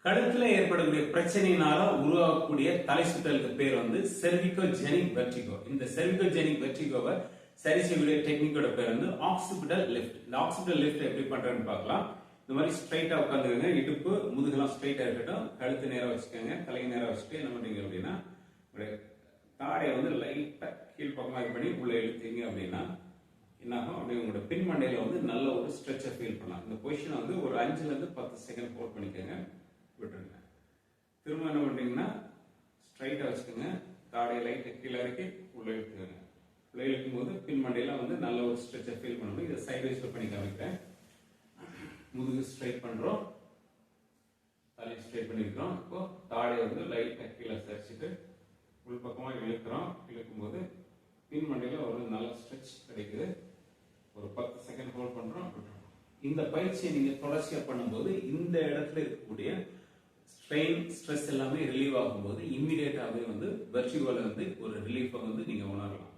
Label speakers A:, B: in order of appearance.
A: கழுத்துல ஏற்படக்கூடிய பிரச்சனையினால உருவாகக்கூடிய தலை சுற்றலுக்கு பேர் வந்து செர்விகோஜெனிக் வெர்டிகோ. இந்த செர்விகோஜெனிக் வெர்டிகோவை சரி செய்யக்கூடிய டெக்னிக்கோட பேர் வந்து ஆக்சிபிடல் லிஃப்ட். இந்த ஆக்சிபிடல் லிஃப்ட் எப்படி பண்றதுன்னு பார்க்கலாம். இந்த மாதிரி ஸ்ட்ரைட்டா உட்காந்துக்கங்க, இடுப்பு முதுகெல்லாம் ஸ்ட்ரைட்டா இருக்கட்டும், கழுத்து நேரம் வச்சுக்கோங்க, தலையை நேரம் வச்சுட்டு என்ன பண்றீங்க அப்படின்னா தாடையை வந்து லைட்டா கீழ் பக்கமா இது பண்ணி உள்ள இழுத்தீங்க அப்படின்னா என்னாகும், அப்படியே உங்களோட பின் மண்டையில வந்து நல்ல ஒரு ஸ்ட்ரெச்சை ஃபீல் பண்ணலாம். இந்த பொசிஷனை வந்து ஒரு 5ல இருந்து 10 செகண்ட் ஹோல்ட் பண்ணிக்கோங்க, விட்டுருங்க. திரும்ப என்ன பண்றீங்கன்னா ஸ்ட்ரைட்டா வச்சுக்கோங்க, தாடையை லைட்டா கீழே இறக்கி உள்ள இழுத்துக்கோங்க. உள்ள இழுக்கும் போது பின் மண்டையில வந்து நல்ல ஒரு ஸ்ட்ரெச்சை ஃபீல் பண்ணணும். இதை சைட் வைஸ்ல பண்ணி காமிக்கிறேன். முதுகு ஸ்ட்ரைட் பண்றோம், தலையை ஸ்ட்ரைட் பண்ணிருக்கிறோம். இப்போ தாடையை வந்து லைட்டா கீழே சரிச்சுட்டு உள் பக்கமா இழுக்கிறோம். இழுக்கும் போது பின் மண்டையில ஒரு நல்ல ஸ்ட்ரெச் கிடைக்குது. ஒரு 10 செகண்ட் ஹோல்ட் பண்றோம். இந்த பயிற்சியை நீங்க தொடர்ச்சியா பண்ணும்போது இந்த இடத்துல இருக்கக்கூடிய ஸ்ட்ரெயின் ஸ்ட்ரெஸ் எல்லாமே ரிலீவ் ஆகும்போது இம்மிடியேட்டாவே வந்து வெர்டிகோல வந்து ஒரு ரிலீஃபை வந்து நீங்க உணரலாம்.